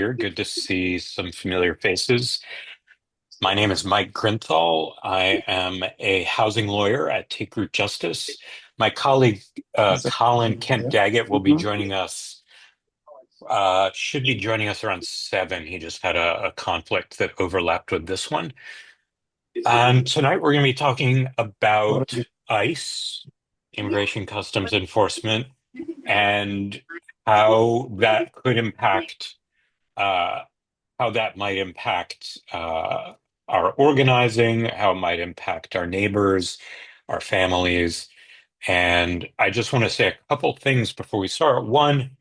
Here. Good to see some familiar faces. My name is Mike Grinthal. I am a housing lawyer at TakeRoot Justice. My colleague Colin Kent-Daggett will be joining us. Should be joining us around 7. He just had a conflict that overlapped with this one. Tonight we're going to be talking about ICE, Immigration Customs Enforcement, and how that could impact uh, how that might impact our organizing, how it might impact our neighbors, our families. And I just want to say a couple things before we start. One,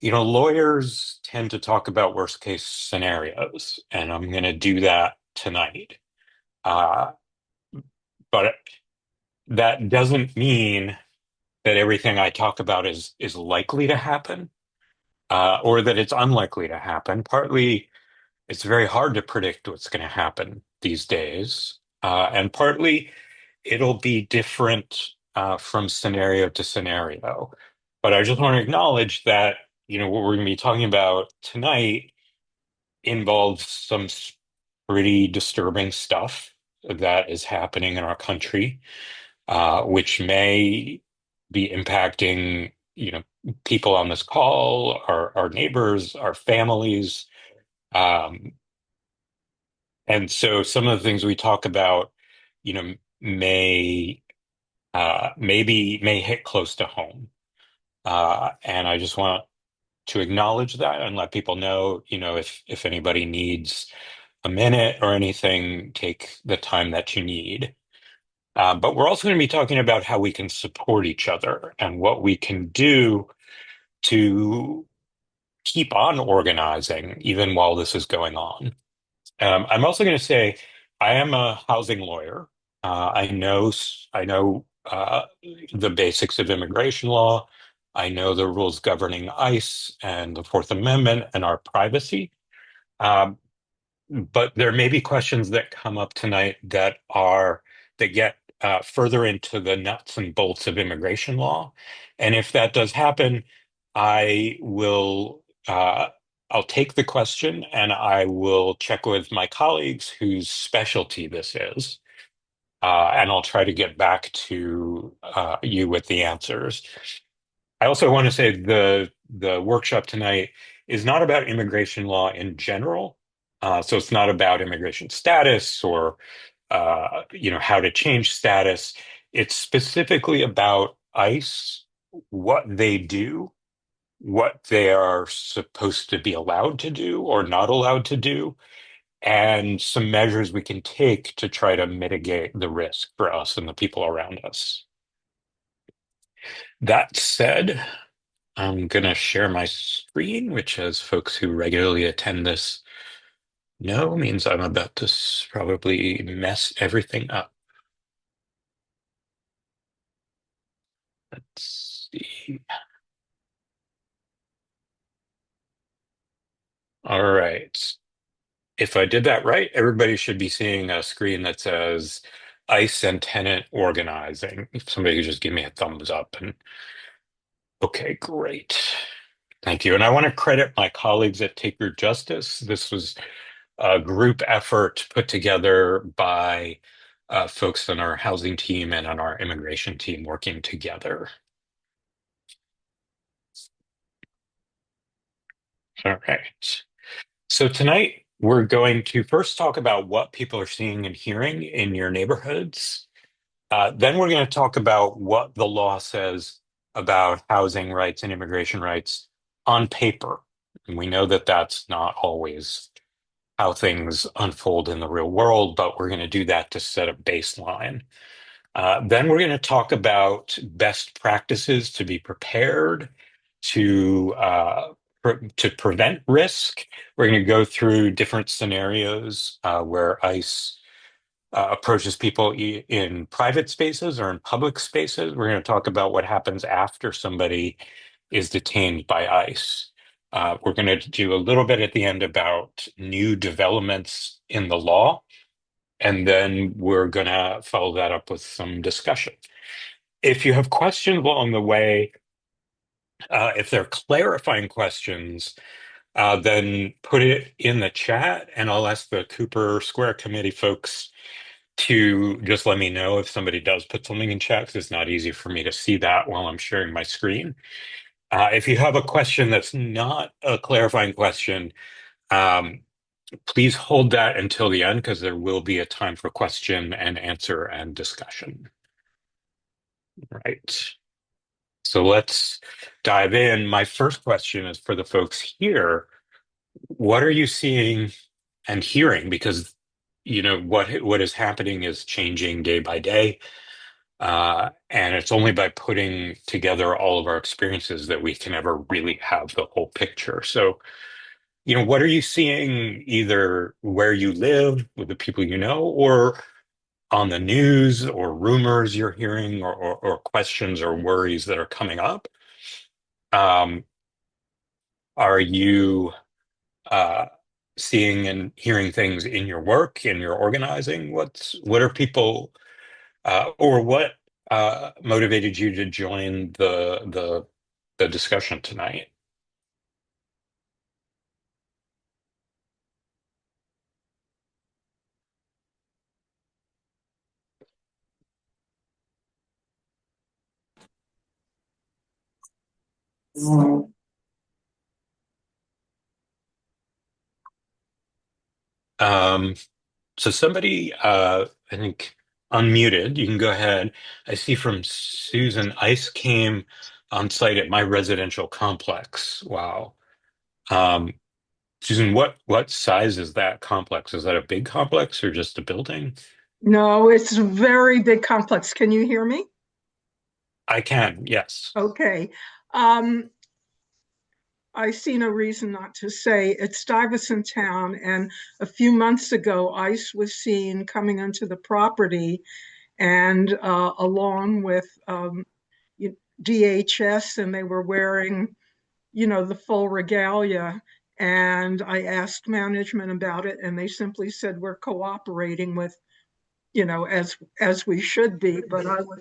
lawyers tend to talk about worst case scenarios, and I'm going to do that tonight. Uh, but that doesn't mean that everything I talk about is likely to happen, or that it's unlikely to happen. Partly, it's very hard to predict what's going to happen these days. And partly it'll be different from scenario to scenario. But I just want to acknowledge that, what we're going to be talking about tonight involves some pretty disturbing stuff that is happening in our country, which may be impacting, people on this call, our neighbors, our families. Um, And so some of the things we talk about, may may hit close to home. And I just want to acknowledge that and let people know, if anybody needs a minute or anything, take the time that you need. But we're also going to be talking about how we can support each other and what we can do to keep on organizing even while this is going on. I'm also going to say I am a housing lawyer. I know the basics of immigration law. I know the rules governing ICE and the Fourth Amendment and our privacy. Um, but there may be questions that come up tonight that get further into the nuts and bolts of immigration law. And if that does happen, I will I'll take the question and I will check with my colleagues whose specialty this is. And I'll try to get back to you with the answers. I also want to say the workshop tonight is not about immigration law in general. So it's not about immigration status or how to change status. It's specifically about ICE, what they do, what they are supposed to be allowed to do or not allowed to do, and some measures we can take to try to mitigate the risk for us and the people around us. That said, I'm going to share my screen, which, as folks who regularly attend this know, means I'm about to probably mess everything up. Let's see. All right. If I did that right, everybody should be seeing a screen that says ICE and tenant organizing. If somebody could just give me a thumbs up and okay, great. Thank you. And I want to credit my colleagues at TakeRoot Justice. This was a group effort put together by folks on our housing team and on our immigration team working together. All right. So tonight we're going to first talk about what people are seeing and hearing in your neighborhoods. Then we're going to talk about what the law says about housing rights and immigration rights on paper. And we know that that's not always how things unfold in the real world, but we're going to do that to set a baseline. Then we're going to talk about best practices to be prepared to to prevent risk. We're going to go through different scenarios where ICE approaches people in private spaces or in public spaces. We're going to talk about what happens after somebody is detained by ICE. We're going to do a little bit at the end about new developments in the law, and then we're going to follow that up with some discussion. If you have questions along the way, if they're clarifying questions, then put it in the chat, and I'll ask the Cooper Square Committee folks to just let me know if somebody does put something in chat, because it's not easy for me to see that while I'm sharing my screen. If you have a question that's not a clarifying question, um, please hold that until the end, because there will be a time for question and answer and discussion. Right. So let's dive in. My first question is for the folks here. What are you seeing and hearing? Because what is happening is changing day by day. And it's only by putting together all of our experiences that we can ever really have the whole picture. So, what are you seeing either where you live with the people you know, or on the news, or rumors you're hearing, or questions or worries that are coming up? Um, are you uh, seeing and hearing things in your work, in your organizing? What are people, or what motivated you to join the discussion tonight? Um, so somebody, I think, unmuted. You can go ahead. I see from Susan, ice came on site at my residential complex. Wow. Um, Susan, what size is that complex? Is that a big complex or just a building? No, it's a very big complex. Can you hear me? I can, yes. Okay. Um, I see no reason not to say it's Stuyvesant Town, and a few months ago, ICE was seen coming onto the property, and along with DHS, and they were wearing, the full regalia. And I asked management about it, and they simply said we're cooperating with, as we should be. But I was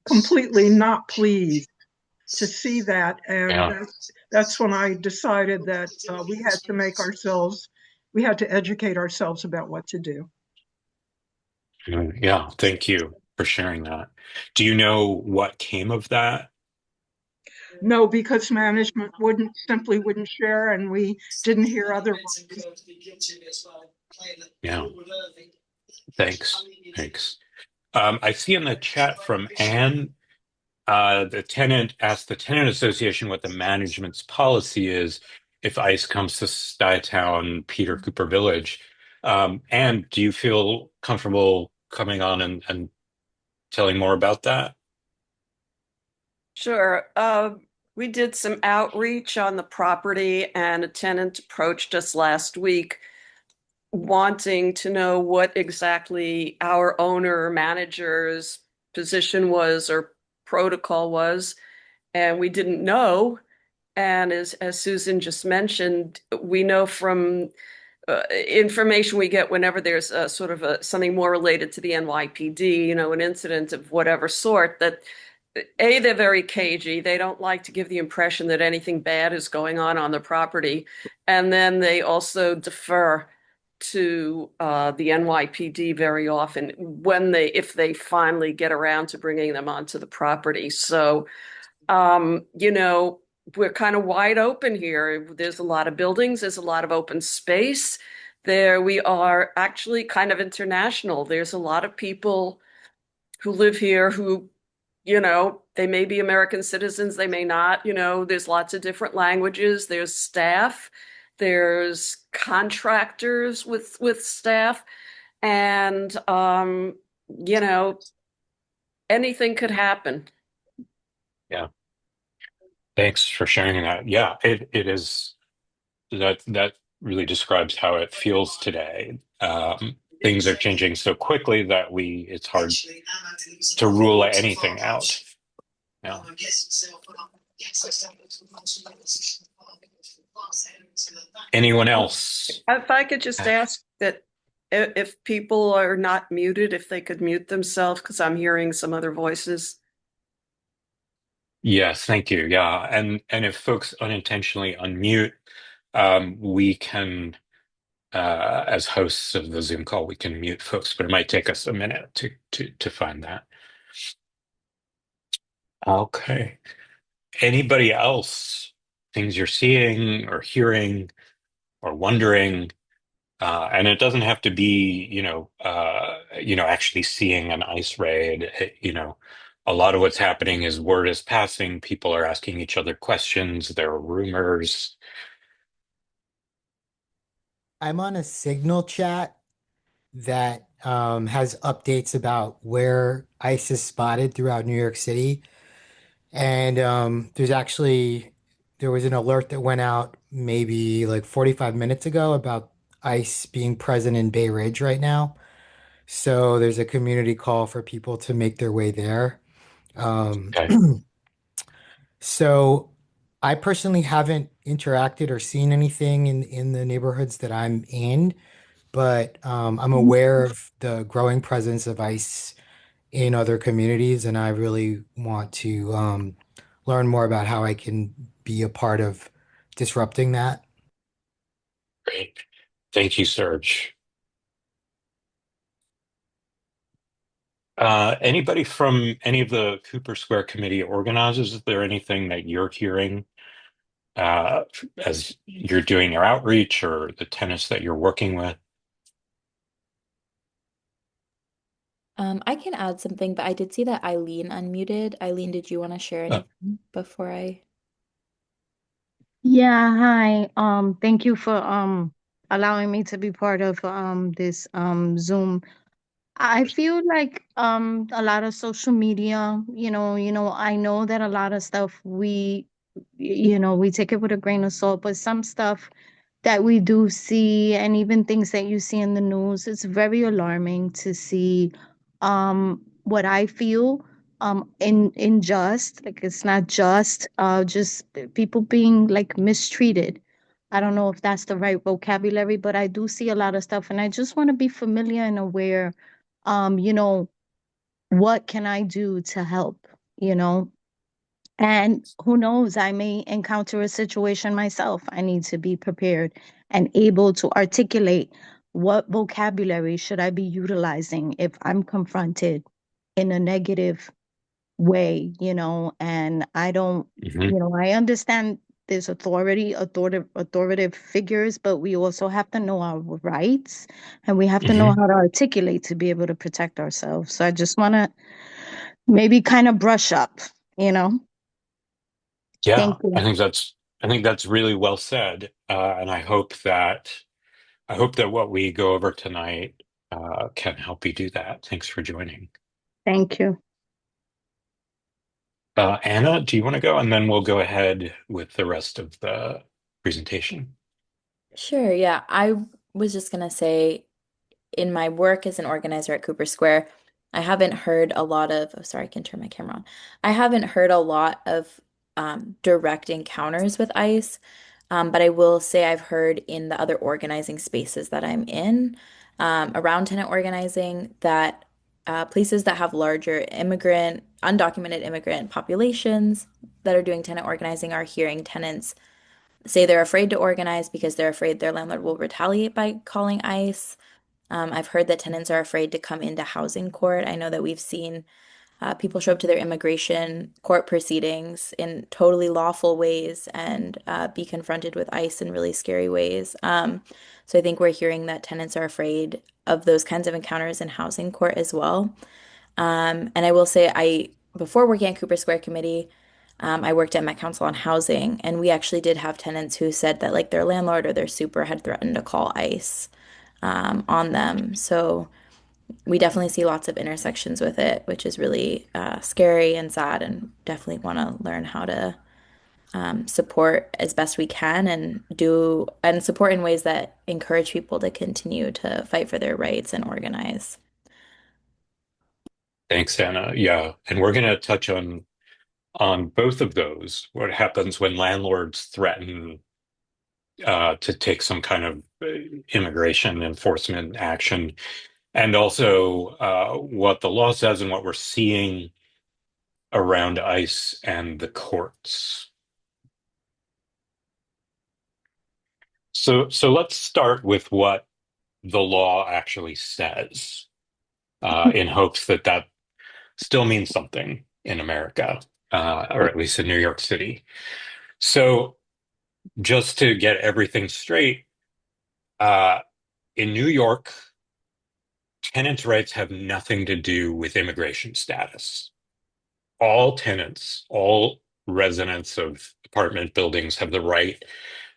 completely not pleased to see that. And Yeah. that's when I decided that we had to educate ourselves about what to do. Yeah, thank you for sharing that. Do you know what came of that? No, because management wouldn't share, and we didn't hear otherwise. Yeah, thanks. Thanks. I see in the chat from Anne, the tenant asked the tenant association what the management's policy is if ICE comes to Stuytown, Peter Cooper Village. Anne, do you feel comfortable coming on and telling more about that? Sure. We did some outreach on the property, and a tenant approached us last week wanting to know what exactly our owner manager's position was or protocol was, and we didn't know. And as Susan just mentioned, we know from information we get whenever there's a sort of something more related to the NYPD, an incident of whatever sort, that they're very cagey. They don't like to give the impression that anything bad is going on the property. And then they also defer to the NYPD very often if they finally get around to bringing them onto the property. So, we're kind of wide open here. There's a lot of buildings, there's a lot of open space. There we are actually kind of international. There's a lot of people who live here who, they may be American citizens, they may not, there's lots of different languages, there's staff, there's contractors with staff, and you know, anything could happen. Yeah, thanks for sharing that. Yeah, it is that really describes how it feels today. Things are changing so quickly that it's hard to rule anything out. Yeah. Anyone else? If I could just ask that if people are not muted, if they could mute themselves, because I'm hearing some other voices. Yes, thank you. Yeah, and if folks unintentionally unmute, we can, as hosts of the Zoom call, we can mute folks, but it might take us a minute to find that. Okay. Anybody else? Things you're seeing or hearing or wondering? And it doesn't have to be, actually seeing an ice raid. A lot of what's happening is word is passing. People are asking each other questions. There are rumors. I'm on a Signal chat that has updates about where ICE is spotted throughout New York City. And there was an alert that went out maybe like 45 minutes ago about ICE being present in Bay Ridge right now. So there's a community call for people to make their way there. Um, Okay. so I personally haven't interacted or seen anything in the neighborhoods that I'm in, but I'm aware of the growing presence of ICE in other communities, and I really want to learn more about how I can be a part of disrupting that. Great. Thank you, Serge. Anybody from any of the Cooper Square Committee organizers, is there anything that you're hearing uh, as you're doing your outreach or the tenants that you're working with? I can add something, but I did see that Eileen unmuted. Eileen, did you want to share anything before I? Yeah, hi. Thank you for allowing me to be part of this Zoom. I feel like a lot of social media, I know that a lot of stuff we take it with a grain of salt, but some stuff that we do see and even things that you see in the news, it's very alarming to see what I feel in just like it's not just people being like mistreated. I don't know if that's the right vocabulary, but I do see a lot of stuff and I just want to be familiar and aware um, you know, what can I do to help, you know? And who knows, I may encounter a situation myself. I need to be prepared and able to articulate what vocabulary should I be utilizing if I'm confronted in a negative way, and I don't, Mhm. I understand there's authoritative figures, but we also have to know our rights and we have to know Mhm. how to articulate to be able to protect ourselves. So I just want to maybe kind of brush up, you know? Yeah, Thank you. I think that's really well said, and I hope that what we go over tonight can help you do that. Thanks for joining. Thank you. Anna, do you want to go? And then we'll go ahead with the rest of the presentation. Sure, yeah. I was just gonna say, in my work as an organizer at Cooper Square, I haven't heard a lot of, oh, sorry, I can turn my camera on. I haven't heard a lot of direct encounters with ICE, but I will say I've heard in the other organizing spaces that I'm in, around tenant organizing, that places that have larger undocumented immigrant populations that are doing tenant organizing are hearing tenants say they're afraid to organize because they're afraid their landlord will retaliate by calling ICE. I've heard that tenants are afraid to come into housing court. I know that we've seen people show up to their immigration court proceedings in totally lawful ways and be confronted with ICE in really scary ways. So I think we're hearing that tenants are afraid of those kinds of encounters in housing court as well. And I will say, before working at Cooper Square Committee, I worked at Met Council on Housing, and we actually did have tenants who said that like their landlord or their super had threatened to call ICE on them. So we definitely see lots of intersections with it, which is really scary and sad, and definitely want to learn how to support as best we can and support in ways that encourage people to continue to fight for their rights and organize. Thanks, Anna. Yeah, and we're going to touch on both of those. What happens when landlords threaten to take some kind of immigration enforcement action, and also what the law says and what we're seeing around ICE and the courts. So let's start with what the law actually says, in hopes that that still means something in America, or at least in New York City. So just to get everything straight, uh, in New York, tenants' rights have nothing to do with immigration status. All tenants, all residents of apartment buildings have the right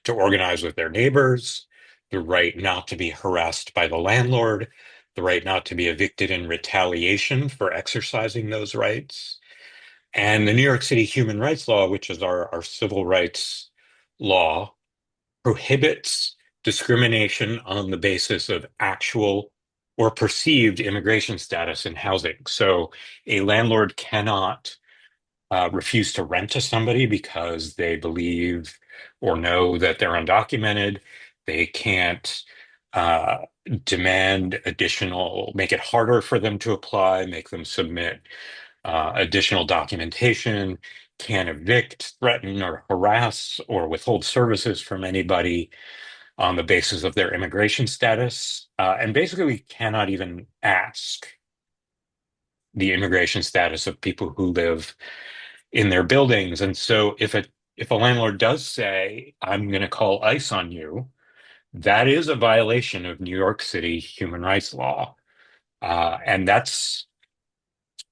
to organize with their neighbors, the right not to be harassed by the landlord, the right not to be evicted in retaliation for exercising those rights. And the New York City Human Rights Law, which is our civil rights law, prohibits discrimination on the basis of actual or perceived immigration status in housing. So a landlord cannot refuse to rent to somebody because they believe or know that they're undocumented. They can't uh, demand additional, make it harder for them to apply, make them submit additional documentation, can evict, threaten, or harass or withhold services from anybody on the basis of their immigration status. And basically, we cannot even ask the immigration status of people who live in their buildings. And so if a landlord does say, I'm going to call ICE on you, that is a violation of New York City human rights law. And that's,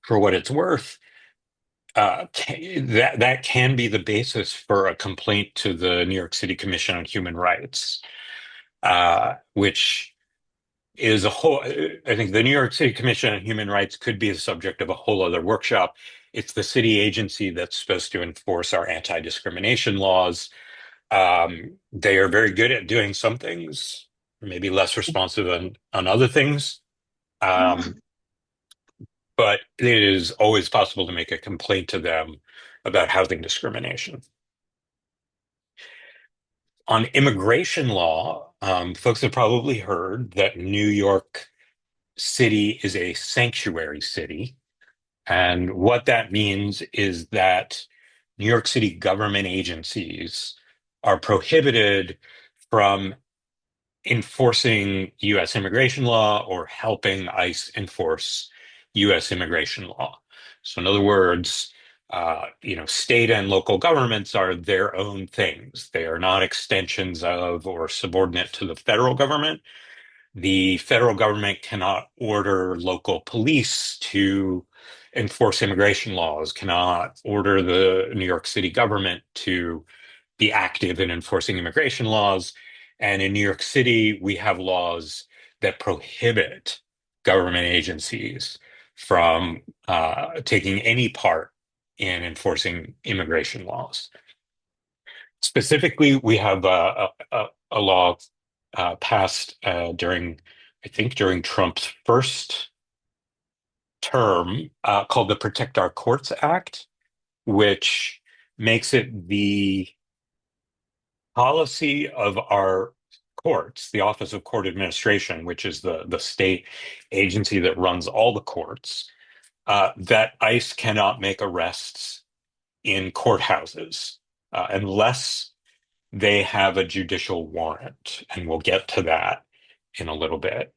for what it's worth, that can be the basis for a complaint to the New York City Commission on Human Rights, which is a whole, I think the New York City Commission on Human Rights could be the subject of a whole other workshop. It's the city agency that's supposed to enforce our anti-discrimination laws. They are very good at doing some things, maybe less responsive on other things. Um, but it is always possible to make a complaint to them about housing discrimination. On immigration law, folks have probably heard that New York City is a sanctuary city. And what that means is that New York City government agencies are prohibited from enforcing U.S. immigration law or helping ICE enforce U.S. immigration law. So, in other words, state and local governments are their own things. They are not extensions of or subordinate to the federal government. The federal government cannot order local police to enforce immigration laws, cannot order the New York City government to be active in enforcing immigration laws. And in New York City, we have laws that prohibit government agencies from taking any part in enforcing immigration laws. Specifically, we have a law passed during Trump's first term, called the Protect Our Courts Act, which makes it the policy of our courts, the Office of Court Administration, which is the state agency that runs all the courts, that ICE cannot make arrests in courthouses unless they have a judicial warrant. And we'll get to that in a little bit.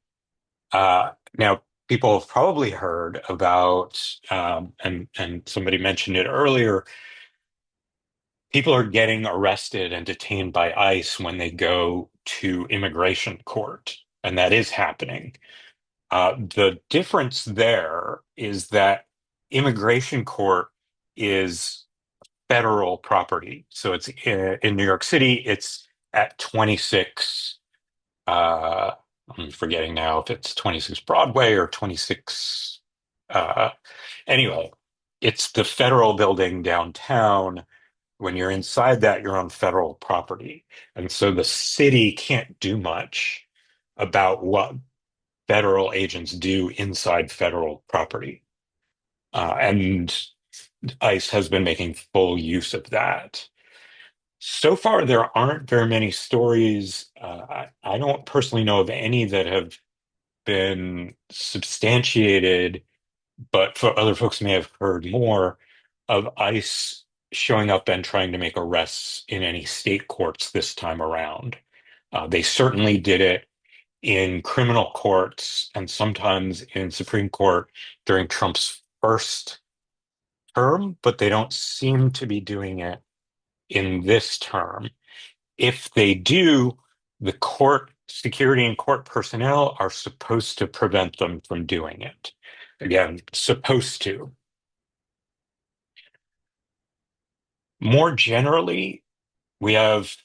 Now, people have probably heard about, and somebody mentioned it earlier, people are getting arrested and detained by ICE when they go to immigration court, and that is happening. The difference there is that immigration court is federal property. So it's in New York City, it's at 26, I'm forgetting now if it's 26 Broadway or 26, uh, anyway, it's the federal building downtown. When you're inside that, you're on federal property. And so the city can't do much about what federal agents do inside federal property. And ICE has been making full use of that. So far, there aren't very many stories. I don't personally know of any that have been substantiated, but for other folks may have heard more of ICE showing up and trying to make arrests in any state courts this time around. They certainly did it in criminal courts and sometimes in Supreme Court during Trump's first term, but they don't seem to be doing it in this term. If they do, the court security and court personnel are supposed to prevent them from doing it. Again, supposed to. More generally, we have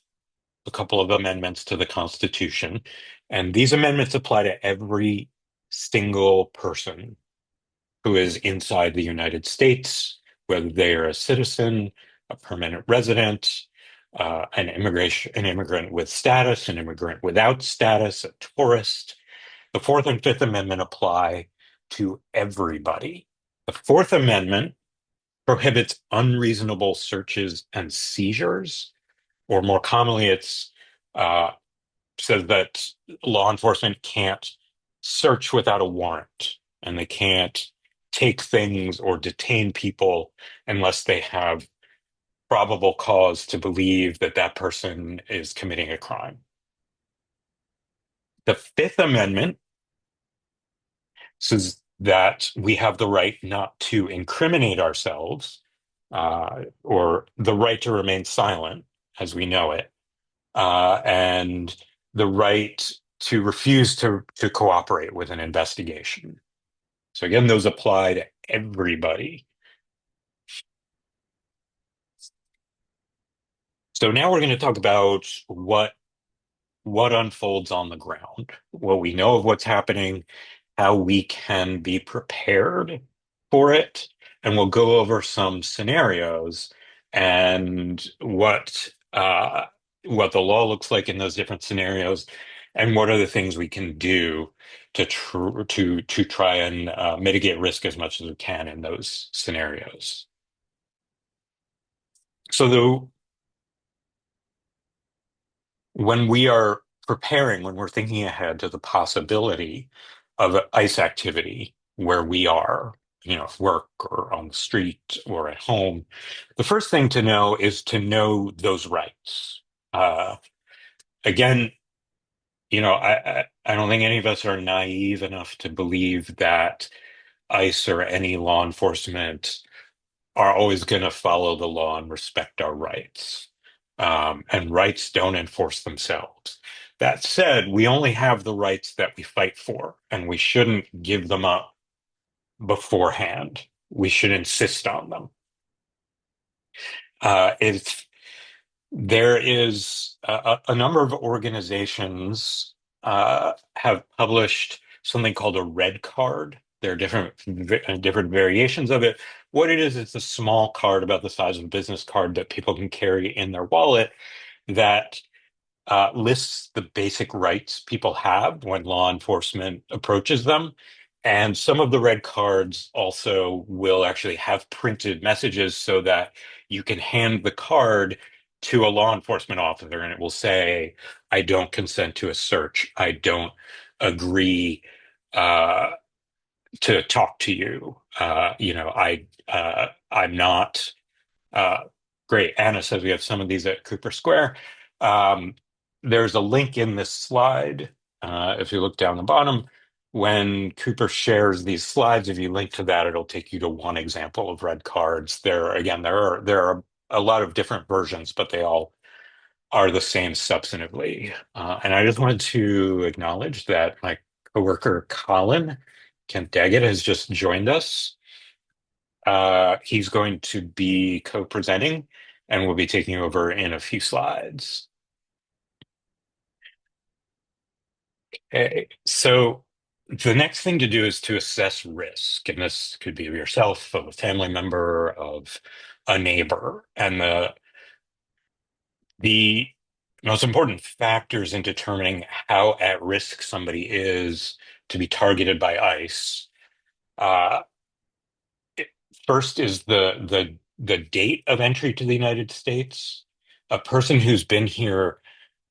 a couple of amendments to the Constitution, and these amendments apply to every single person who is inside the United States, whether they are a citizen, a permanent resident, an immigrant with status, an immigrant without status, a tourist. The Fourth and Fifth Amendment apply to everybody. The Fourth Amendment prohibits unreasonable searches and seizures, or more commonly, it's says that law enforcement can't search without a warrant, and they can't take things or detain people unless they have probable cause to believe that that person is committing a crime. The Fifth Amendment says that we have the right not to incriminate ourselves, or the right to remain silent as we know it, and the right to refuse to cooperate with an investigation. So again, those apply to everybody. So now we're going to talk about what unfolds on the ground, what we know of what's happening, how we can be prepared for it, and we'll go over some scenarios and what the law looks like in those different scenarios, and what are the things we can do to try and mitigate risk as much as we can in those scenarios. So when we are preparing, when we're thinking ahead to the possibility of ICE activity where we are, at work or on the street or at home, the first thing to know is to know those rights. Again, I don't think any of us are naive enough to believe that ICE or any law enforcement are always going to follow the law and respect our rights. And rights don't enforce themselves. That said, we only have the rights that we fight for, and we shouldn't give them up beforehand. We should insist on them. There is a number of organizations have published something called a red card. There are different variations of it. What it is, it's a small card about the size of a business card that people can carry in their wallet that lists the basic rights people have when law enforcement approaches them. And some of the red cards also will actually have printed messages so that you can hand the card to a law enforcement officer and it will say, I don't consent to a search. I don't agree to talk to you. I'm not. Great. Anna says we have some of these at Cooper Square. There's a link in this slide. If you look down the bottom, when Cooper shares these slides, if you link to that, it'll take you to one example of red cards. There are a lot of different versions, but they all are the same substantively. And I just wanted to acknowledge that my coworker Colin Kent-Daggett has just joined us. He's going to be co-presenting and will be taking over in a few slides. Okay, so the next thing to do is to assess risk. And this could be of yourself, of a family member, of a neighbor. And the most important factors in determining how at risk somebody is to be targeted by ICE. First is the date of entry to the United States. A person who's been here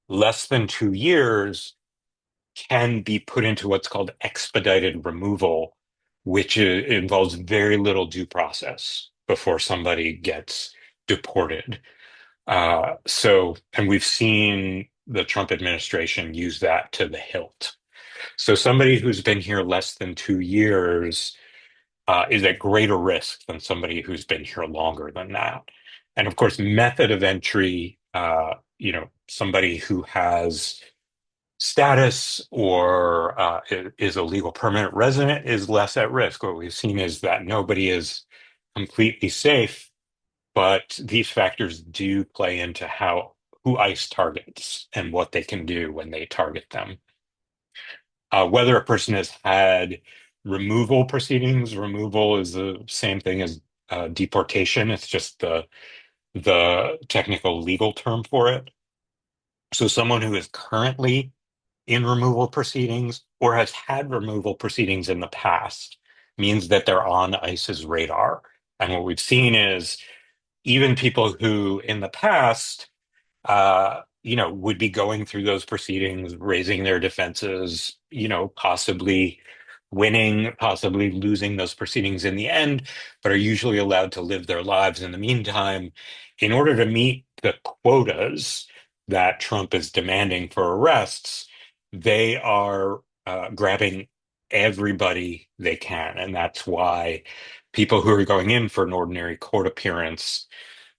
less than 2 years can be put into what's called expedited removal, which involves very little due process before somebody gets deported. And we've seen the Trump administration used that to the hilt. So somebody who's been here less than 2 years is at greater risk than somebody who's been here longer than that. And of course, method of entry, somebody who has status or is a legal permanent resident is less at risk. What we've seen is that nobody is completely safe, but these factors do play into who ICE targets and what they can do when they target them. Whether a person has had removal proceedings, removal is the same thing as deportation. It's just the technical legal term for it. So someone who is currently in removal proceedings or has had removal proceedings in the past means that they're on ICE's radar. And what we've seen is even people who in the past would be going through those proceedings, raising their defenses, possibly winning, possibly losing those proceedings in the end, but are usually allowed to live their lives in the meantime. In order to meet the quotas that Trump is demanding for arrests, they are grabbing everybody they can. And that's why people who are going in for an ordinary court appearance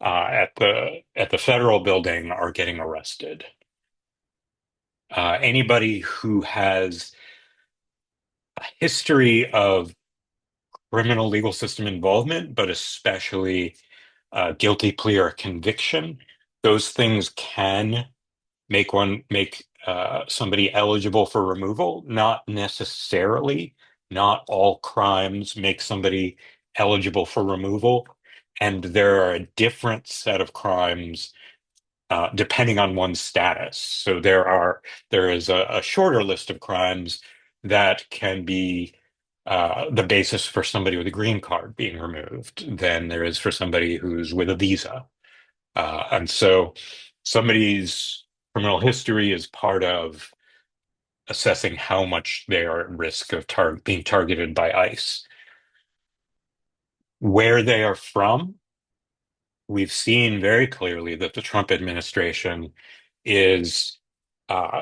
at the federal building are getting arrested. Anybody who has a history of criminal legal system involvement, but especially guilty plea or conviction, those things can make somebody eligible for removal. Not necessarily. Not all crimes make somebody eligible for removal. And there are a different set of crimes depending on one's status. So there is a shorter list of crimes that can be the basis for somebody with a green card being removed than there is for somebody who's with a visa. And so somebody's criminal history is part of assessing how much they are at risk of being targeted by ICE. Where they are from, we've seen very clearly that the Trump administration is uh,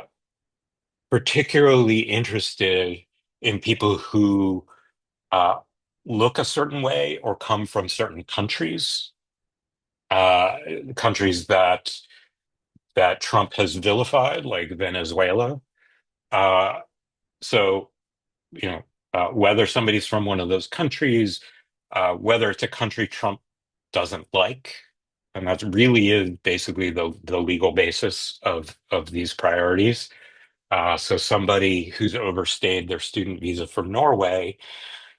particularly interested in people who uh, look a certain way or come from certain countries, uh, countries that Trump has vilified, like Venezuela. Uh, so, whether somebody's from one of those countries, whether it's a country Trump doesn't like, and that really is basically the legal basis of these priorities. So somebody who's overstayed their student visa from Norway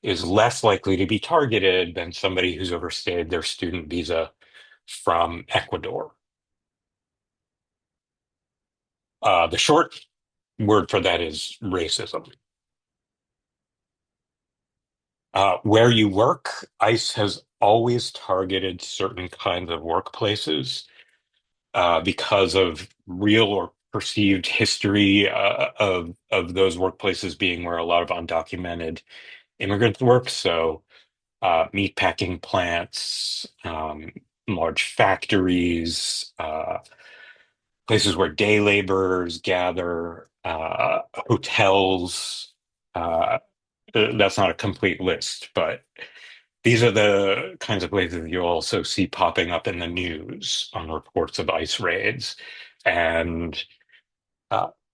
is less likely to be targeted than somebody who's overstayed their student visa from Ecuador. The short word for that is racism. Where you work, ICE has always targeted certain kinds of workplaces because of real or perceived history of those workplaces being where a lot of undocumented immigrants work. So meatpacking plants, large factories, places where day laborers gather, hotels. That's not a complete list, but these are the kinds of places you'll also see popping up in the news on reports of ICE raids. And,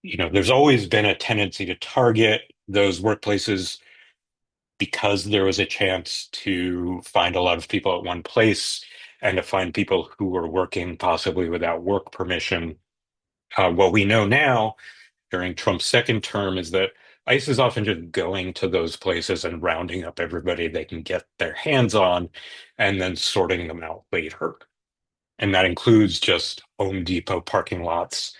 there's always been a tendency to target those workplaces because there was a chance to find a lot of people at one place and to find people who were working possibly without work permission. What we know now during Trump's second term is that ICE is often just going to those places and rounding up everybody they can get their hands on and then sorting them out later. And that includes just Home Depot parking lots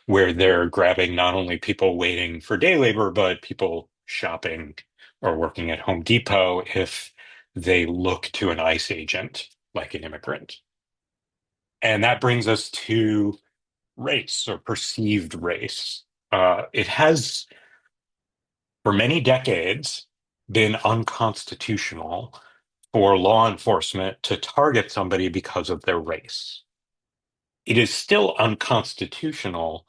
where they're grabbing not only people waiting for day labor, but people shopping or working at Home Depot if they look to an ICE agent like an immigrant. And that brings us to race or perceived race. It has, for many decades, been unconstitutional for law enforcement to target somebody because of their race. It is still unconstitutional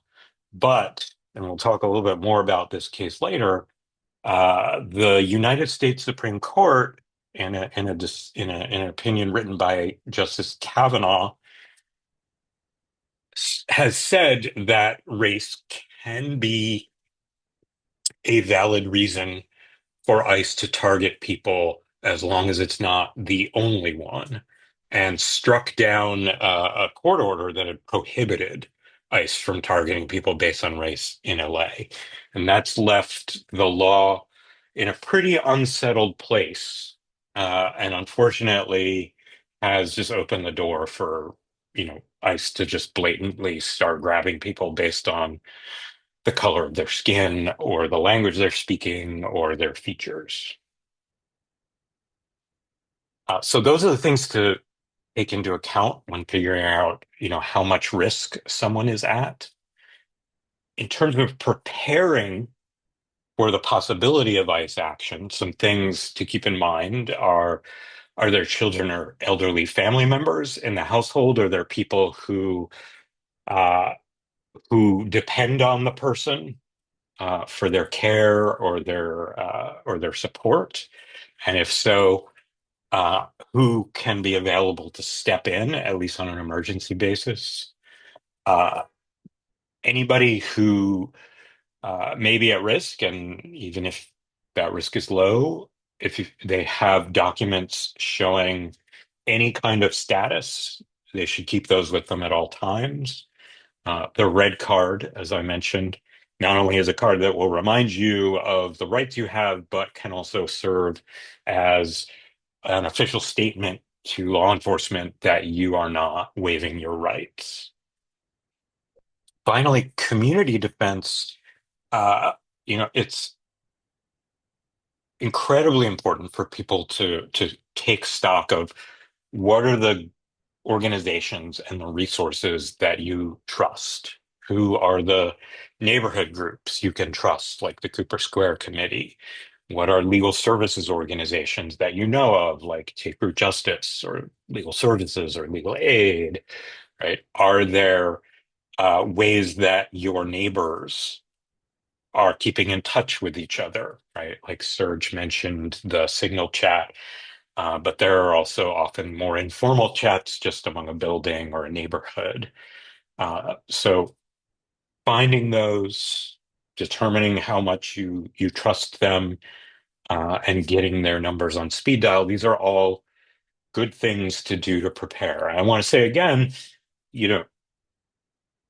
But, and we'll talk a little bit more about this case later, the United States Supreme Court, in an opinion written by Justice Kavanaugh, has said that race can be a valid reason for ICE to target people as long as it's not the only one, and struck down a court order that had prohibited ICE from targeting people based on race in LA. And that's left the law in a pretty unsettled place, and unfortunately has just opened the door for, ICE to just blatantly start grabbing people based on the color of their skin or the language they're speaking or their features. So those are the things to take into account when figuring out, how much risk someone is at. In terms of preparing for the possibility of ICE action, some things to keep in mind are there children or elderly family members in the household? Are there people uh, who depend on the person for their care or their support? And if so, who can be available to step in, at least on an emergency basis? Uh, Anybody who may be at risk, and even if that risk is low, if they have documents showing any kind of status, they should keep those with them at all times. The red card, as I mentioned, not only is a card that will remind you of the rights you have, but can also serve as an official statement to law enforcement that you are not waiving your rights. Finally, community defense. Uh, it's incredibly important for people to take stock of what are the organizations and the resources that you trust. Who are the neighborhood groups you can trust, like the Cooper Square Committee? What are legal services organizations that you know of, like TakeRoot Justice or Legal Services or Legal Aid, right? Are there ways that your neighbors are keeping in touch with each other, right? Like Serge mentioned the Signal chat, but there are also often more informal chats just among a building or a neighborhood. So finding those, determining how much you trust them, and getting their numbers on speed dial, these are all good things to do to prepare. I want to say again, you know,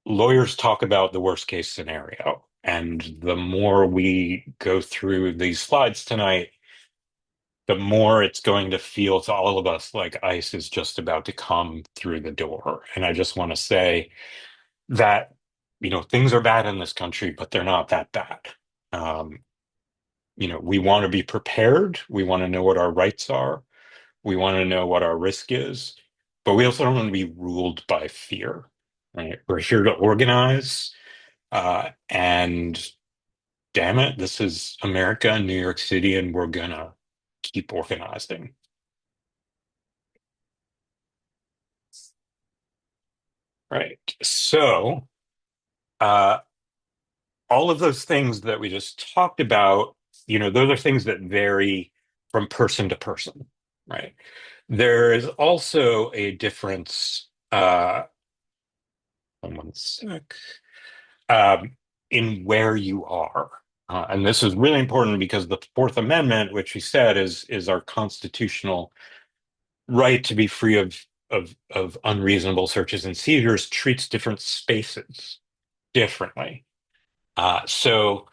lawyers talk about the worst case scenario. And the more we go through these slides tonight, the more it's going to feel to all of us like ICE is just about to come through the door. And I just want to say that, things are bad in this country, but they're not that bad. Um, we want to be prepared. We want to know what our rights are. We want to know what our risk is, but we also don't want to be ruled by fear, right? We're here to organize, and damn it, this is America and New York City, and we're gonna keep organizing. Right. So, uh, all of those things that we just talked about, those are things that vary from person to person, right? There is also a difference, one sec, in where you are. And this is really important because the Fourth Amendment, which we said is our constitutional right to be free of unreasonable searches and seizures, treats different spaces differently. So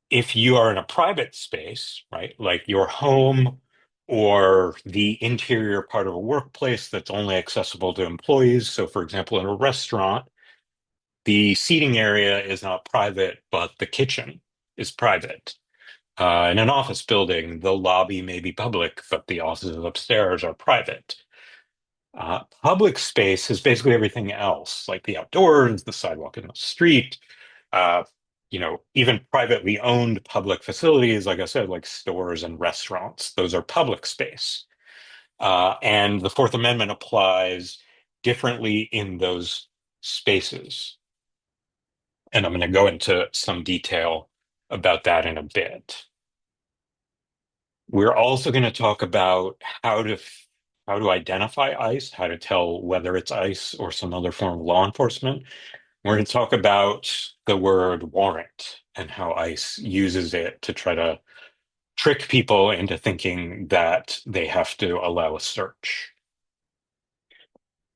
if you are in a private space, right, like your home or the interior part of a workplace that's only accessible to employees. So, for example, in a restaurant, the seating area is not private, but the kitchen is private. In an office building, the lobby may be public, but the offices upstairs are private. Public space is basically everything else, like the outdoors, the sidewalk in the street, uh, even privately owned public facilities, like I said, like stores and restaurants. Those are public space. And the Fourth Amendment applies differently in those spaces. And I'm going to go into some detail about that in a bit. We're also going to talk about how to identify ICE, how to tell whether it's ICE or some other form of law enforcement. We're going to talk about the word warrant and how ICE uses it to try to trick people into thinking that they have to allow a search.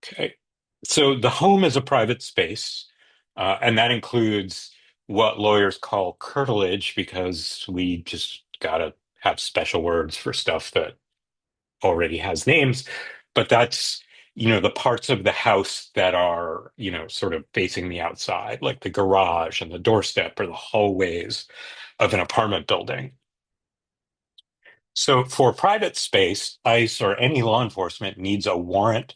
Okay. So the home is a private space, and that includes what lawyers call curtilage, because we just gotta have special words for stuff that already has names. But that's, the parts of the house that are, sort of facing the outside, like the garage and the doorstep or the hallways of an apartment building. So for private space, ICE or any law enforcement needs a warrant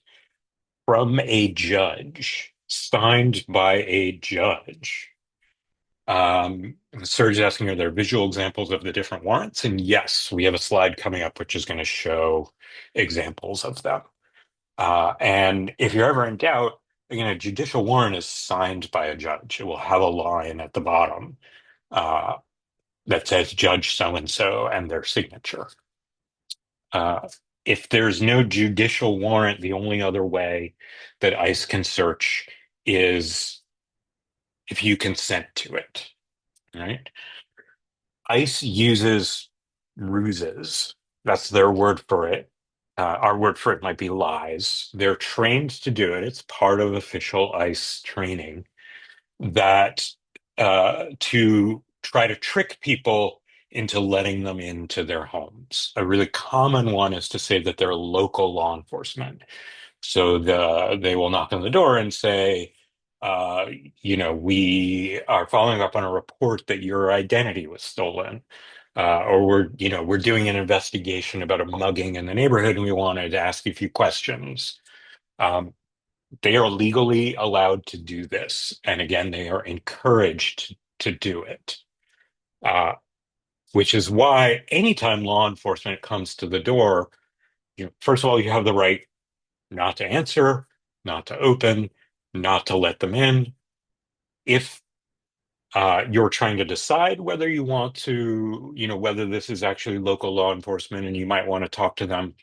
from a judge, signed by a judge. Serge is asking, are there visual examples of the different warrants? And yes, we have a slide coming up which is going to show examples of them. And if you're ever in doubt, again, a judicial warrant is signed by a judge. It will have a line at the bottom that says Judge so-and-so and their signature. If there's no judicial warrant, the only other way that ICE can search is if you consent to it, right? ICE uses ruses. That's their word for it. Our word for it might be lies. They're trained to do it. It's part of official ICE training that to try to trick people into letting them into their homes. A really common one is to say that they're local law enforcement. So they will knock on the door and say, we are following up on a report that your identity was stolen. Or we're doing an investigation about a mugging in the neighborhood and we wanted to ask you a few questions. They are legally allowed to do this. And again, they are encouraged to do it. Which is why anytime law enforcement comes to the door, first of all, you have the right not to answer, not to open, not to let them in. If you're trying to decide whether you want to, whether this is actually local law enforcement and you might want to talk to them,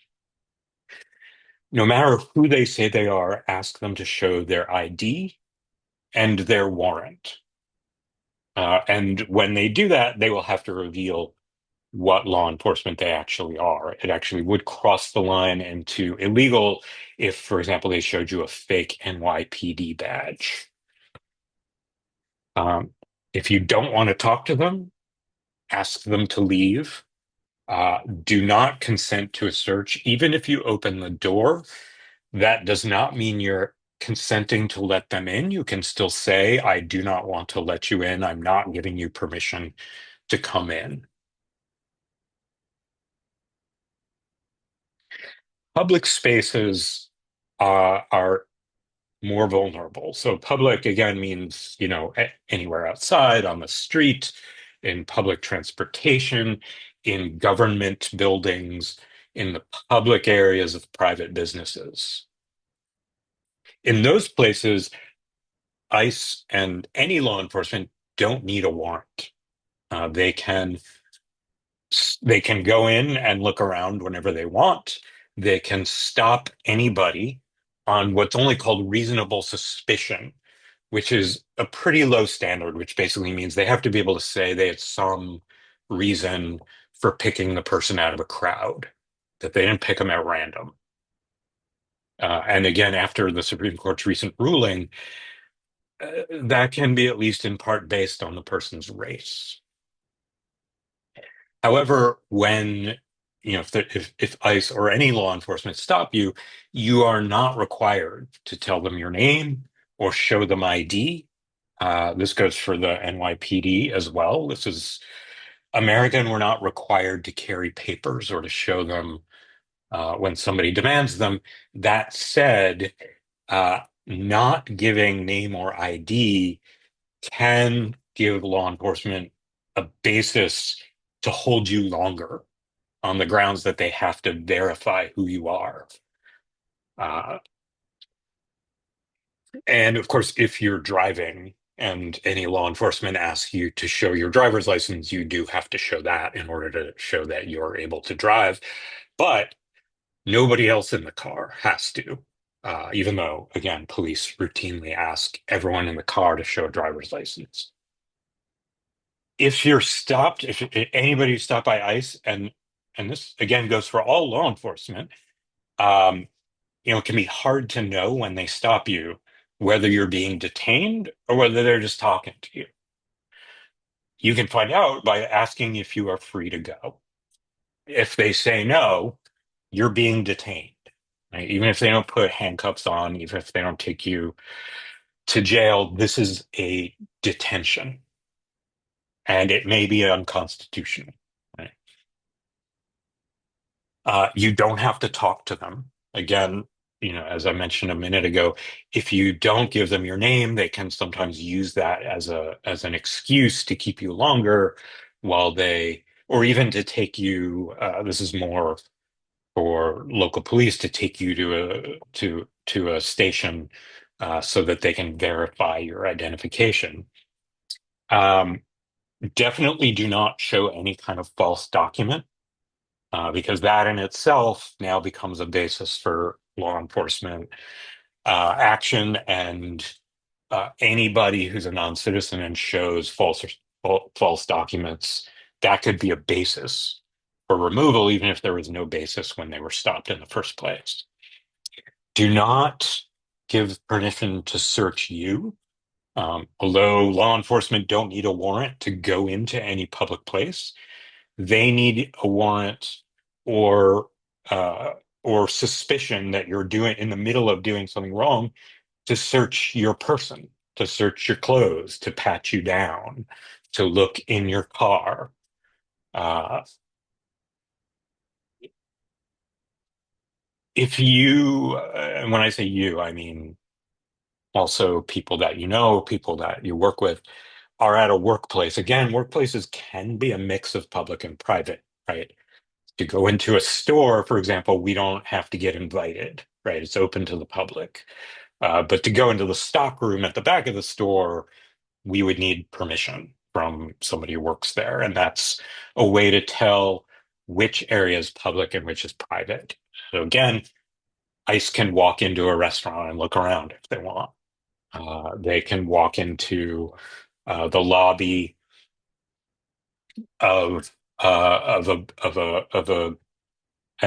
no matter who they say they are, ask them to show their ID and their warrant. And when they do that, they will have to reveal what law enforcement they actually are. It actually would cross the line into illegal if, for example, they showed you a fake NYPD badge. If you don't want to talk to them, ask them to leave. Do not consent to a search. Even if you open the door, that does not mean you're consenting to let them in. You can still say, I do not want to let you in. I'm not giving you permission to come in. Public spaces are more vulnerable. So public, again, means, anywhere outside, on the street, in public transportation, in government buildings, in the public areas of private businesses. In those places, ICE and any law enforcement don't need a warrant. They can go in and look around whenever they want. They can stop anybody on what's only called reasonable suspicion, which is a pretty low standard, which basically means they have to be able to say they had some reason for picking the person out of a crowd, that they didn't pick them at random. And again, after the Supreme Court's recent ruling, that can be at least in part based on the person's race. However, when if ICE or any law enforcement stop you, you are not required to tell them your name or show them ID. This goes for the NYPD as well. This is American. We're not required to carry papers or to show them when somebody demands them. That said, not giving name or ID can give law enforcement a basis to hold you longer on the grounds that they have to verify who you are. And of course, if you're driving, and any law enforcement asks you to show your driver's license, you do have to show that in order to show that you're able to drive. But nobody else in the car has to, even though, again, police routinely ask everyone in the car to show a driver's license. If you're stopped, if anybody's stopped by ICE, and this again goes for all law enforcement, it can be hard to know when they stop you whether you're being detained or whether they're just talking to you. You can find out by asking if you are free to go. If they say no, you're being detained. Right? Even if they don't put handcuffs on, even if they don't take you to jail, this is a detention. And it may be unconstitutional. Right? You don't have to talk to them. Again, as I mentioned a minute ago, if you don't give them your name, they can sometimes use that as an excuse to keep you longer or even to take you. This is more for local police to take you to a station so that they can verify your identification. Definitely do not show any kind of false document. Because that in itself now becomes a basis for law enforcement action, and anybody who's a non-citizen and shows false documents, that could be a basis for removal, even if there was no basis when they were stopped in the first place. Do not give permission to search you. Although law enforcement don't need a warrant to go into any public place, they need a warrant or uh, or suspicion that you're doing in the middle of doing something wrong to search your person, to search your clothes, to pat you down, to look in your car. If you, and when I say you, I mean also people that people that you work with, are at a workplace. Again, workplaces can be a mix of public and private, right? To go into a store, for example, we don't have to get invited, right? It's open to the public. But to go into the stock room at the back of the store, we would need permission from somebody who works there. And that's a way to tell which area is public and which is private. So again, ICE can walk into a restaurant and look around if they want. They can walk into the lobby of an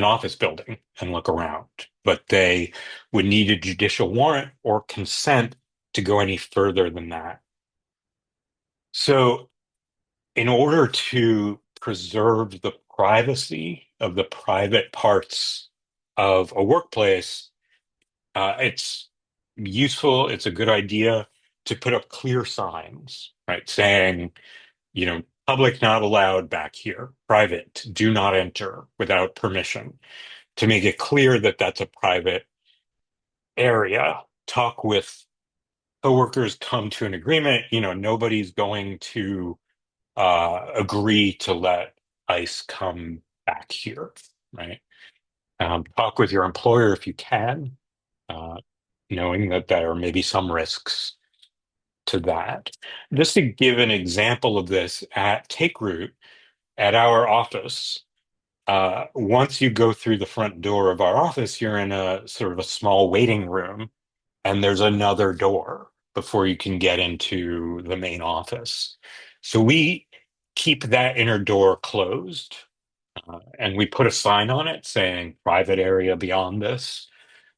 office building and look around, but they would need a judicial warrant or consent to go any further than that. So, in order to preserve the privacy of the private parts of a workplace, it's useful, it's a good idea to put up clear signs, right? Saying, public not allowed back here, private, do not enter without permission, to make it clear that that's a private area. Talk with coworkers, come to an agreement. Nobody's going to agree to let ICE come back here, right? Talk with your employer if you can, knowing that there may be some risks to that. Just to give an example of this, at TakeRoot, at our office, once you go through the front door of our office, you're in a sort of a small waiting room, and there's another door before you can get into the main office. So we keep that inner door closed, and we put a sign on it saying private area beyond this,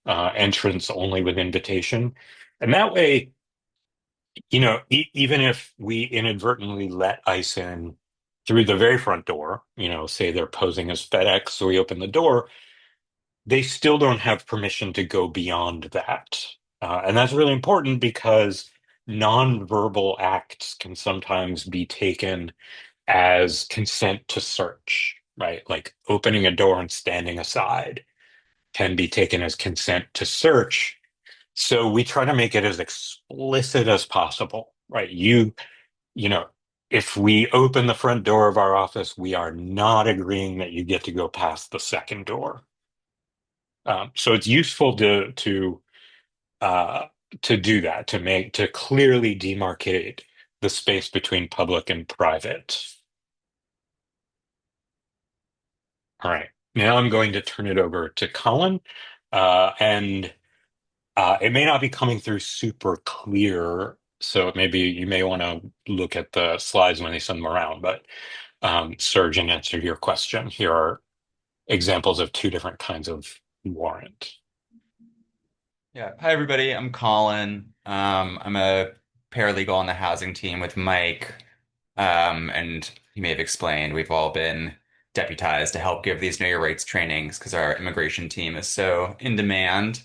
entrance only with invitation. And that way, even if we inadvertently let ICE in through the very front door, say they're posing as FedEx, so we open the door, they still don't have permission to go beyond that. And that's really important because nonverbal acts can sometimes be taken as consent to search, right? Like opening a door and standing aside can be taken as consent to search. So we try to make it as explicit as possible, right? If we open the front door of our office, we are not agreeing that you get to go past the second door. So it's useful to to do that, to clearly demarcate the space between public and private. All right. Now I'm going to turn it over to Colin. And it may not be coming through super clear, so maybe you may want to look at the slides when they send them around. But Serge, in answer to your question, here are examples of two different kinds of warrant. Yeah. Hi, everybody. I'm Colin. I'm a paralegal on the housing team with Mike. And you may have explained we've all been deputized to help give these Know Your Rights trainings because our immigration team is so in demand.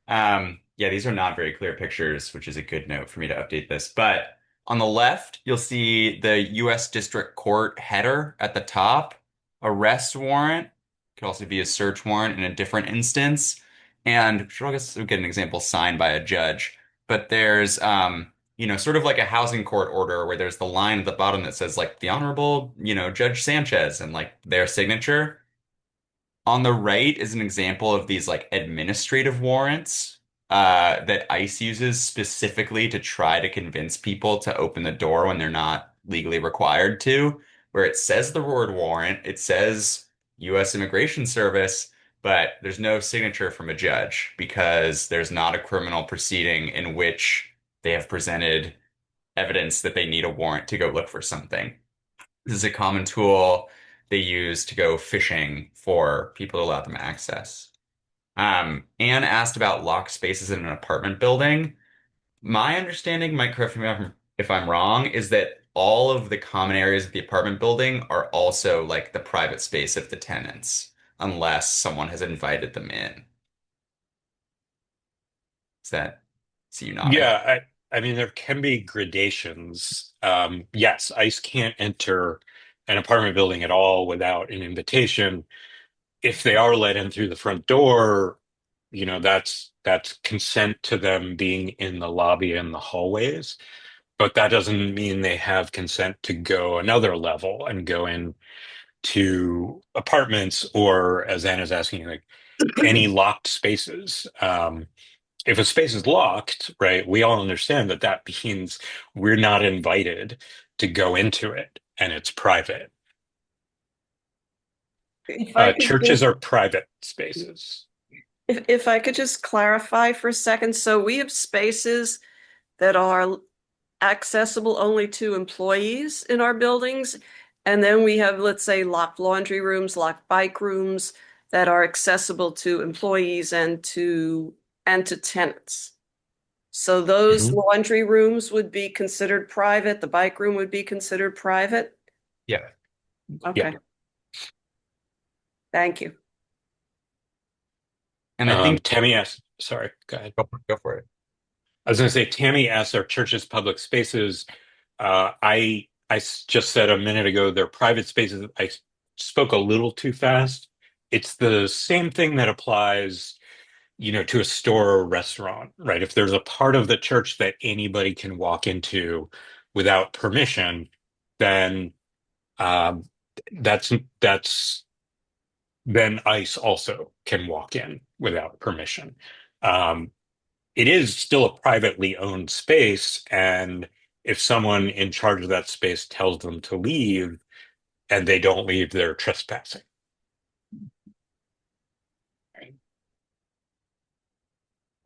Yeah, these are not very clear pictures, which is a good note for me to update this. But on the left, you'll see the U.S. District Court header at the top. Arrest warrant could also be a search warrant in a different instance. And I guess we'll get an example signed by a judge. But there's, sort of like a housing court order where there's the line at the bottom that says like the Honorable, Judge Sanchez and like their signature. On the right is an example of these like administrative warrants that ICE uses specifically to try to convince people to open the door when they're not legally required to, where it says the word warrant, it says U.S. Immigration Service, but there's no signature from a judge because there's not a criminal proceeding in which they have presented evidence that they need a warrant to go look for something. This is a common tool they use to go fishing for people to allow them access. Anne asked about locked spaces in an apartment building. My understanding, Mike, correct me if I'm wrong, is that all of the common areas of the apartment building are also like the private space of the tenants, unless someone has invited them in. Is that, see you nodding? Yeah, I mean, there can be gradations. Yes, ICE can't enter an apartment building at all without an invitation. If they are let in through the front door, that's consent to them being in the lobby and the hallways. But that doesn't mean they have consent to go another level and go in to apartments or, as Anna's asking, like any locked spaces. If a space is locked, right, we all understand that that means we're not invited to go into it and it's private. If I could Churches just, are private spaces. if I could just clarify for a second. So we have spaces that are accessible only to employees in our buildings. And then we have, let's say, locked laundry rooms, locked bike rooms that are accessible to employees and to tenants. So those Mhm. laundry rooms would be considered private, the bike room would be considered private. Yeah. Yeah. Okay. Thank you. And I think Tammy asked, sorry, go ahead. go for it. I was going to say, Tammy asked, are churches public spaces? Just said a minute ago, they're private spaces. I spoke a little too fast. It's the same thing that applies, to a store or restaurant, right? If there's a part of the church that anybody can walk into without permission, then um, that's then ICE also can walk in without permission. Um, it is still a privately owned space, and if someone in charge of that space tells them to leave and they don't leave, they're trespassing.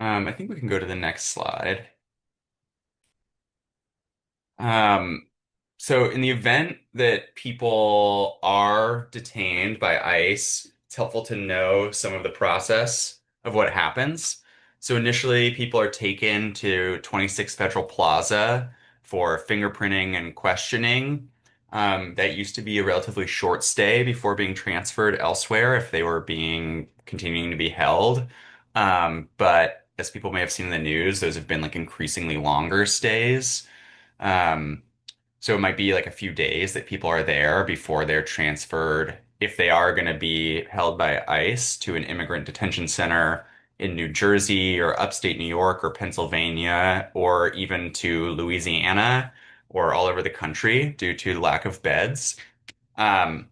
I think we can go to the next slide. Um, so in the event that people are detained by ICE, it's helpful to know some of the process of what happens. So initially, people are taken to 26 Federal Plaza for fingerprinting and questioning. That used to be a relatively short stay before being transferred elsewhere if they were being continuing to be held. But as people may have seen in the news, those have been like increasingly longer stays. Um, so it might be like a few days that people are there before they're transferred, if they are going to be held by ICE, to an immigrant detention center in New Jersey or upstate New York or Pennsylvania, or even to Louisiana or all over the country due to lack of beds. Um,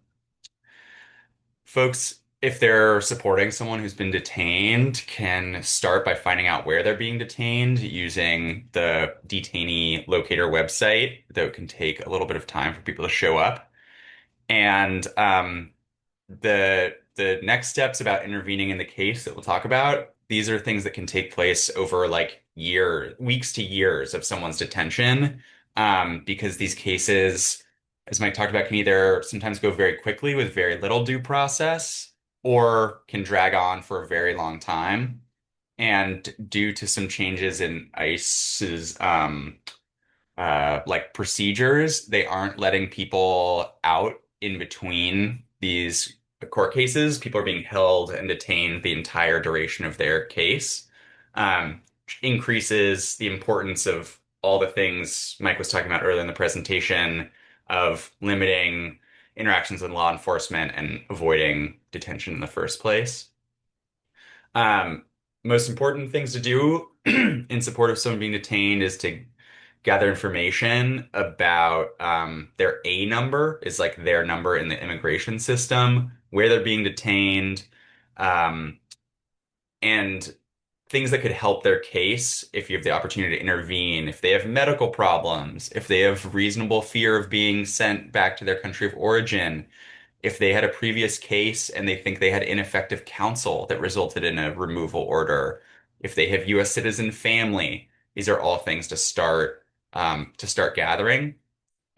Folks if they're supporting someone who's been detained, can start by finding out where they're being detained using the detainee locator website, though it can take a little bit of time for people to show up. And the next steps about intervening in the case that we'll talk about, these are things that can take place over like weeks to years of someone's detention, because these cases, as Mike talked about, can either sometimes go very quickly with very little due process or can drag on for a very long time. And due to some changes in ICE's like procedures, they aren't letting people out in between these court cases. People are being held and detained the entire duration of their case, which increases the importance of all the things Mike was talking about earlier in the presentation of limiting interactions with law enforcement and avoiding detention in the first place. Most important things to do in support of someone being detained is to gather information about their A number is like their number in the immigration system, where they're being detained, um, and things that could help their case if you have the opportunity to intervene, if they have medical problems, if they have reasonable fear of being sent back to their country of origin, if they had a previous case and they think they had ineffective counsel that resulted in a removal order, if they have U.S. citizen family. These are all things to start gathering.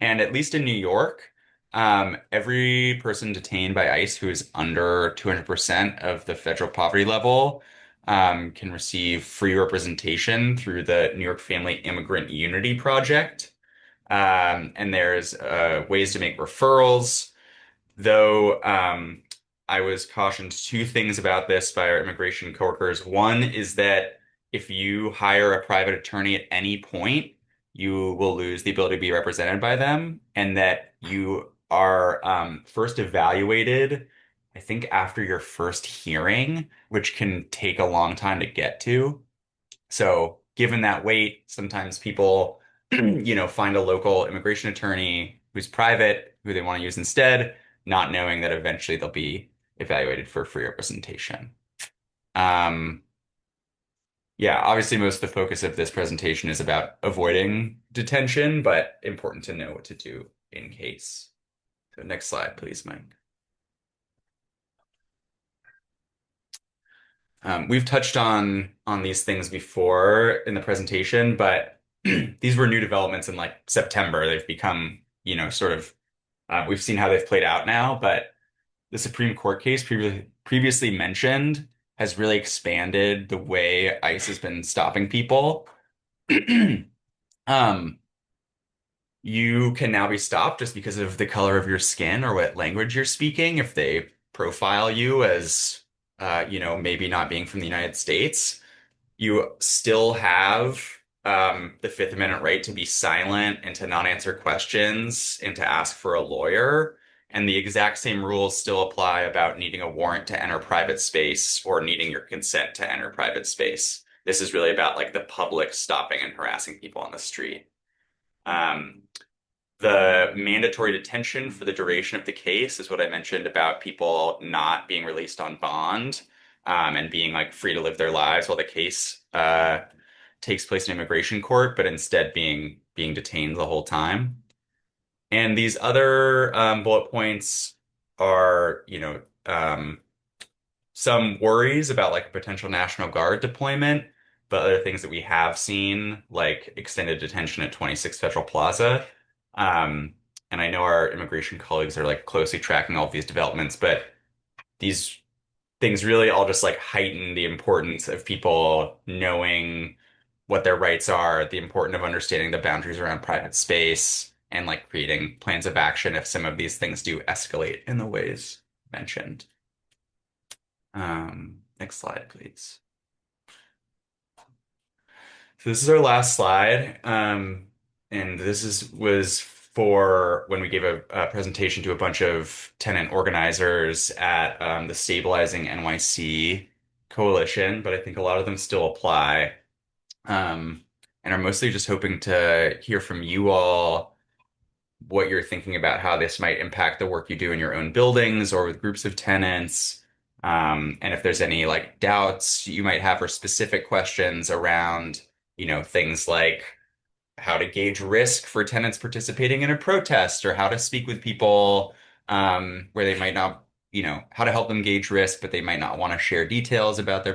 And at least in New York, every person detained by ICE who is under 200% of the federal poverty level can receive free representation through the New York Family Immigrant Unity Project. And there's ways to make referrals. Though I was cautioned two things about this by our immigration coworkers. One is that if you hire a private attorney at any point, you will lose the ability to be represented by them, and that you are first evaluated, I think, after your first hearing, which can take a long time to get to. So, given that wait, sometimes people, find a local immigration attorney who's private, who they want to use instead, not knowing that eventually they'll be evaluated for free representation. Um, yeah, obviously, most of the focus of this presentation is about avoiding detention, but important to know what to do in case. So, next slide, please, Mike. We've touched on these things before in the presentation, but these were new developments in like September. They've become, sort of, we've seen how they've played out now, but the Supreme Court case previously mentioned has really expanded the way ICE has been stopping people. Um, you can now be stopped just because of the color of your skin or what language you're speaking if they profile you as, maybe not being from the United States. You still have the Fifth Amendment right to be silent and to not answer questions and to ask for a lawyer. And the exact same rules still apply about needing a warrant to enter private space or needing your consent to enter private space. This is really about like the public stopping and harassing people on the street. The mandatory detention for the duration of the case is what I mentioned about people not being released on bond, and being like free to live their lives while the case takes place in immigration court, but instead being detained the whole time. And these other bullet points are, some worries about like a potential National Guard deployment, but other things that we have seen, like extended detention at 26 Federal Plaza. And I know our immigration colleagues are like closely tracking all of these developments, but these things really all just like heighten the importance of people knowing what their rights are, the importance of understanding the boundaries around private space, and like creating plans of action if some of these things do escalate in the ways mentioned. Next slide, please. So this is our last slide. And was for when we gave a presentation to a bunch of tenant organizers at the Stabilizing NYC Coalition, but I think a lot of them still apply, and are mostly just hoping to hear from you all what you're thinking about how this might impact the work you do in your own buildings or with groups of tenants, And if there's any like doubts you might have or specific questions around, things like how to gauge risk for tenants participating in a protest or how to speak with people where they might not, how to help them gauge risk, but they might not want to share details about their